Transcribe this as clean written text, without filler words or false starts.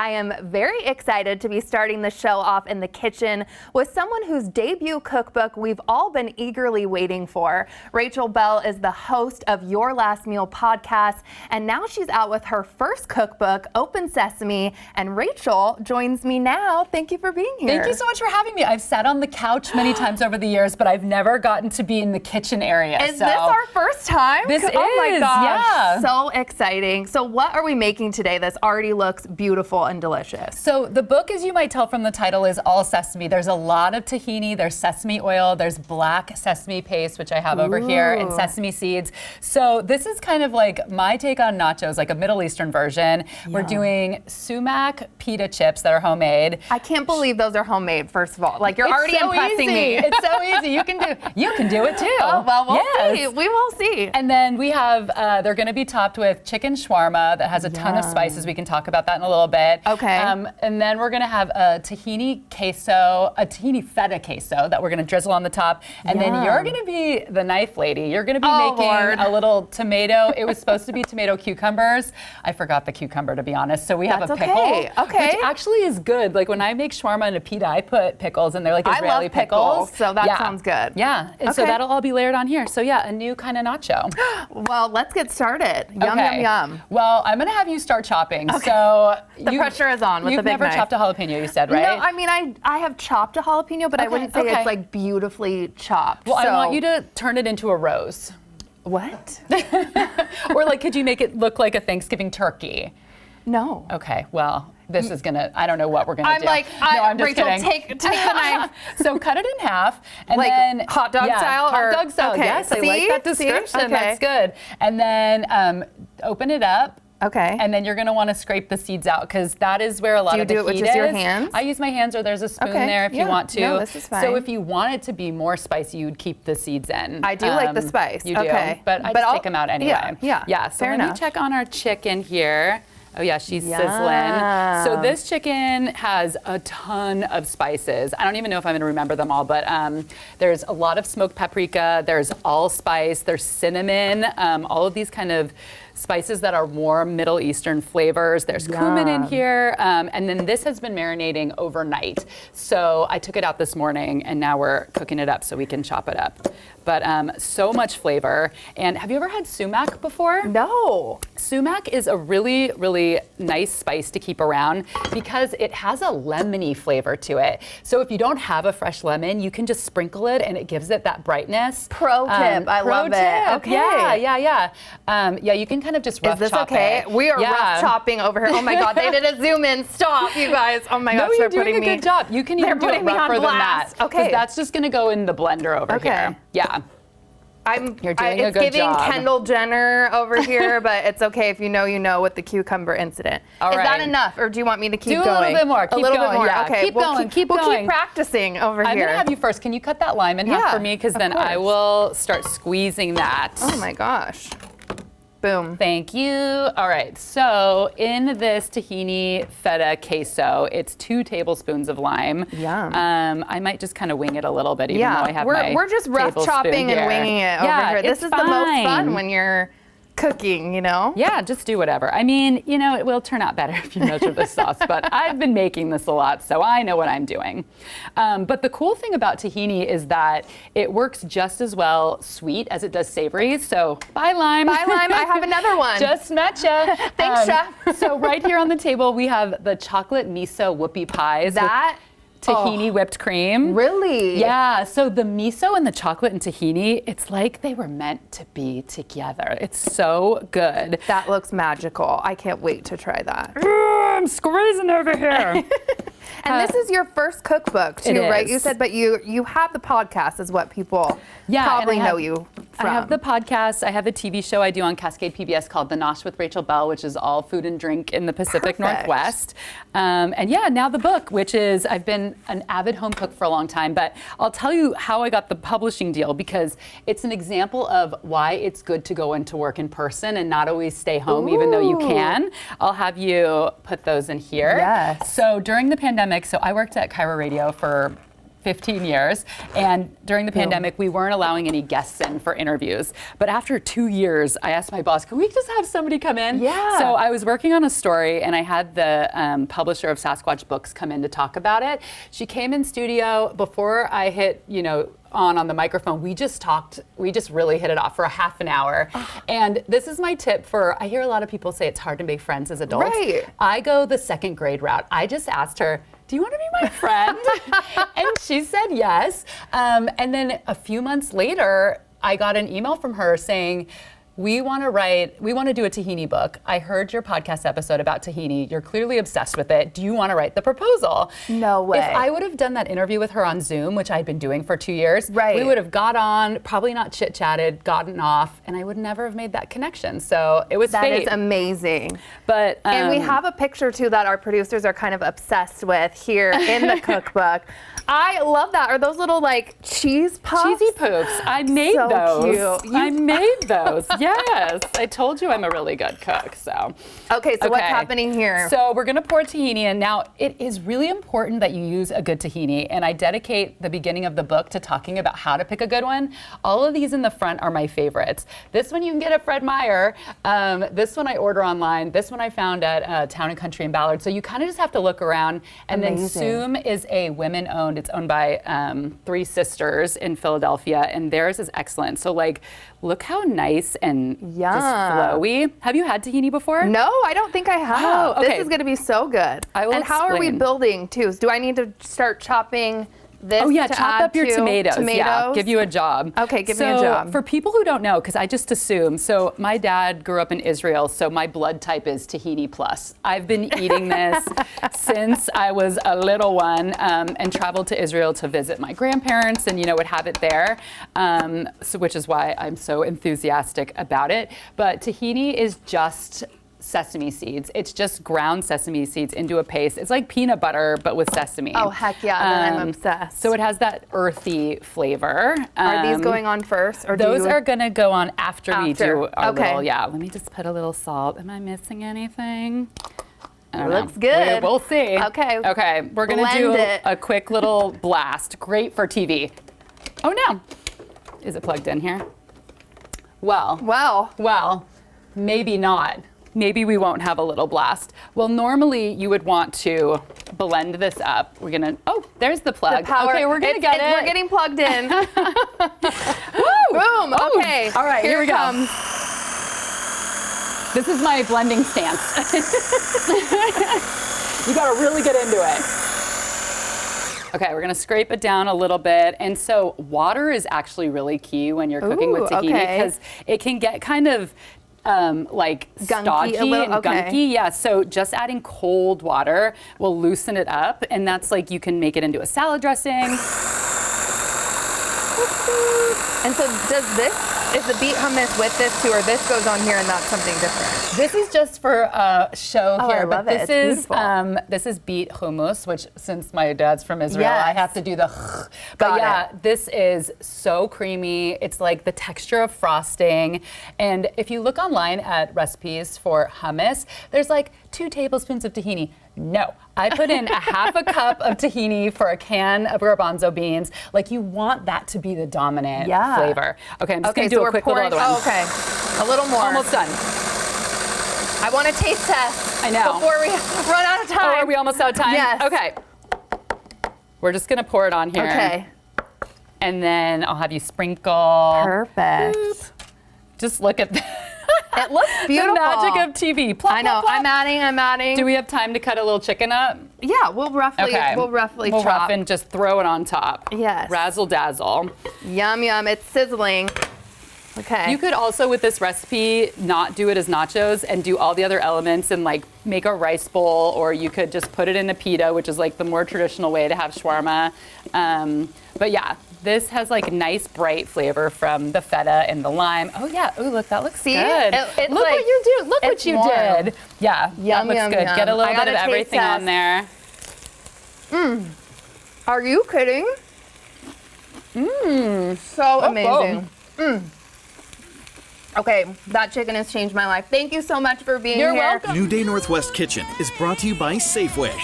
I am very excited to be starting the show off in the kitchen with someone whose debut cookbook we've all been eagerly waiting for. Rachel Belle is the host of Your Last Meal podcast, and now she's out with her first cookbook, Open Sesame, and Rachel joins me now. Thank you for being here. Thank you so much for having me. I've sat on the couch many times over the years, but I've never gotten to be in the kitchen area. Is this our first time? This is, oh my gosh, yeah. So exciting. So what are we making today that's already looks beautiful and delicious? So the book, as you might tell from the title, is all sesame. There's a lot of tahini, there's sesame oil, there's black sesame paste, which I have over here, and sesame seeds. So this is kind of like my take on nachos, like a Middle Eastern version. Yeah. We're doing sumac pita chips that are homemade. I can't believe those are homemade, first of all. Like, you're already so impressing me. It's so easy. You can do it too. Oh, well, we'll see. We will see. And then we have, they're going to be topped with chicken shawarma that has a ton of spices. We can talk about that in a little bit. Okay. And then we're going to have a tahini queso, a tahini feta queso that we're going to drizzle on the top. And then you're going to be the knife lady. You're going to be making a little tomato. It was supposed to be tomato cucumbers. I forgot the cucumber, to be honest. So we have a pickle, which actually is good. Like, when I make shawarma and a pita, I put pickles, and they're like Israeli I love pickles. So that sounds good. Yeah. And so that'll all be layered on here. So yeah, a new kind of nacho. Well, let's get started. Yum, yum, yum. Well, I'm going to have you start chopping. So the pressure is on with the big knife. You've never chopped a jalapeno, you said, right? No, I mean, I have chopped a jalapeno, but I wouldn't say it's like beautifully chopped. Well, I want you to turn it into a rose. What? Or like, could you make it look like a Thanksgiving turkey? No. Okay, well, this is gonna, I don't know what we're gonna do. I'm just Rachel, kidding. take the knife. So cut it in half, and like then hot dog style? Hot dog style, yes, I like that description, that's good. And then open it up. Okay. And then you're going to want to scrape the seeds out, because that is where a lot of the heat is. Do you do it with just your hands? I use my hands, or there's a spoon there if you want to. No, this is fine. So if you want it to be more spicy, you'd keep the seeds in. I do like the spice. You do. But I just take them out anyway. Yeah. So let me check on our chicken here. Oh yeah, she's sizzling. So this chicken has a ton of spices. I don't even know if I'm gonna remember them all, but there's a lot of smoked paprika, there's allspice, there's cinnamon, all of these kind of spices that are warm Middle Eastern flavors. There's cumin in here, and then this has been marinating overnight. So I took it out this morning, and now we're cooking it up so we can chop it up. But so much flavor. And have you ever had sumac before? No. Sumac is a really, really nice spice to keep around because it has a lemony flavor to it. So if you don't have a fresh lemon, you can just sprinkle it, and it gives it that brightness. Pro tip. I love it. Okay. Yeah, you can kind of just rough chop it. Is this okay? We are rough chopping over here. Oh my God, they did a zoom in. Stop, you guys. Oh my gosh, no, you're doing a good job. You can even do it rougher than that. Okay. Because that's just going to go in the blender over here. Yeah. You're doing a good job. It's giving Kendall Jenner over here, but it's okay if you know with the cucumber incident. All right. Is that enough, or do you want me to keep going? Do a little bit more. Keep going. Yeah. Okay. Keep going. We'll keep practicing over here. I'm gonna have you first. Can you cut that lime in half for me? Because then I will start squeezing that. Oh my gosh. Boom. Thank you. All right, so in this tahini feta queso, it's 2 tablespoons of lime. Yum. I might just kind of wing it a little bit, even though I have we're just rough chopping and winging it over here. This is the most fun when you're cooking, you know? Yeah, just do whatever. I mean, it will turn out better if you measure the sauce, but I've been making this a lot, so I know what I'm doing. But the cool thing about tahini is that it works just as well sweet as it does savory, so bye lime. Bye lime, I have another one. Just metcha. Thanks, chef. So right here on the table, we have the chocolate miso whoopie pies. Tahini whipped cream. Really? Yeah, so the miso and the chocolate and tahini, it's like they were meant to be together. It's so good. That looks magical. I can't wait to try that. I'm squeezing over here. And this is your first cookbook too, right? You said, but you have the podcast is what people probably know you from. I have the podcast. I have a TV show I do on Cascade PBS called The Nosh with Rachel Belle, which is all food and drink in the Pacific Northwest. And yeah, now the book, which is, I've been an avid home cook for a long time, but I'll tell you how I got the publishing deal, because it's an example of why it's good to go into work in person and not always stay home, even though you can. I'll have you put those in here. Yes. So during the pandemic, so I worked at Cairo Radio for 15 years. And during the pandemic, we weren't allowing any guests in for interviews. But after 2 years, I asked my boss, can we just have somebody come in? Yeah. So I was working on a story and I had the publisher of Sasquatch Books come in to talk about it. She came in studio before I hit, on the microphone. We just really hit it off for a half an hour. And this is my tip I hear a lot of people say it's hard to make friends as adults. Right. I go the second grade route. I just asked her, do you want to be my friend? And she said yes. And then a few months later, I got an email from her saying, we want to do a tahini book. I heard your podcast episode about tahini. You're clearly obsessed with it. Do you want to write the proposal? No way. If I would have done that interview with her on Zoom, which I'd been doing for 2 years, we would have got on, probably not chit-chatted, gotten off, and I would never have made that connection. So it was fate. That is amazing. But and we have a picture too that our producers are kind of obsessed with here in the cookbook. I love that. Are those little cheese puffs? Cheesy poofs. I made those. Cute. I made those. Yes. I told you I'm a really good cook. So. Okay, so what's happening here? So we're gonna pour tahini in. Now, it is really important that you use a good tahini, and I dedicate the beginning of the book to talking about how to pick a good one. All of these in the front are my favorites. This one you can get at Fred Meyer. This one I order online. This one I found at Town & Country in Ballard. So you kind of just have to look around. And then Soom is a women-owned. It's owned by 3 sisters in Philadelphia, and theirs is excellent. So look how nice and just flowy. Have you had tahini before? No, I don't think I have. Oh, okay. This is going to be so good. I will And how are we building too? Do I need to start chopping this? Oh yeah, to chop add up your to tomatoes. Yeah, give you a job. Okay, give me a job. For people who don't know, because I just assume, so my dad grew up in Israel, so my blood type is tahini plus. I've been eating this since I was a little one, and traveled to Israel to visit my grandparents, and would have it there. Which is why I'm so enthusiastic about it. But tahini is just sesame seeds. It's just ground sesame seeds into a paste. It's like peanut butter, but with sesame. Oh, heck yeah, then I'm obsessed. So it has that earthy flavor. Are these going on first? Or those are gonna go on after we do our Okay. little, let me just put a little salt. Am I missing anything? I don't Looks know. good. We'll see. Okay. Okay, we're gonna do a quick little blast. Great for TV. Oh no, is it plugged in here? Well, maybe not. Maybe we won't have a little blast. Well, normally you would want to blend this up. We're gonna, there's the plug. The power. Okay, we're gonna get it. We're getting plugged in. Woo! Boom, okay. All right, here we comes. go. This is my blending stance. You gotta really get into it. Okay, we're gonna scrape it down a little bit. And so water is actually really key when you're cooking with tahini because it can get kind of stodgy and gunky. Yeah, so just adding cold water will loosen it up, and that's you can make it into a salad dressing. And so is the beet hummus with this too, or this goes on here and that's something different? This is just for a show here, I love but it. this is beet hummus, which since my dad's from Israel, I have to do the But this is so creamy. It's like the texture of frosting. And if you look online at recipes for hummus, there's 2 tablespoons of tahini. No, I put in a half a cup of tahini for a can of garbanzo beans. You want that to be the dominant flavor. Okay, I'm just gonna do a quick little other one. Oh, okay, a little more. Almost done. I want a taste test. I know. Before we run out of time. Oh, are we almost out of time? Yes. Okay. We're just gonna pour it on here. Okay. And then I'll have you sprinkle. Perfect. Boop. Just look at that. It looks beautiful. The magic of TV. Plop, I know. plop, plop. I'm adding. Do we have time to cut a little chicken up? Yeah, we'll roughly We'll chop. rough and just throw it on top. Yes. Razzle dazzle. Yum, yum. It's sizzling. Okay. You could also, with this recipe, not do it as nachos and do all the other elements and make a rice bowl, or you could just put it in a pita, which is the more traditional way to have shawarma. But yeah, this has nice bright flavor from the feta and the lime. Oh yeah, look, that looks good. It's look what you do. Look what you did. Yeah, yum, that looks yum, good. yum. Get a little bit of everything on there. Are you kidding? So amazing. Okay, that chicken has changed my life. Thank you so much for being here. You're welcome. New Day Northwest Kitchen is brought to you by Safeway.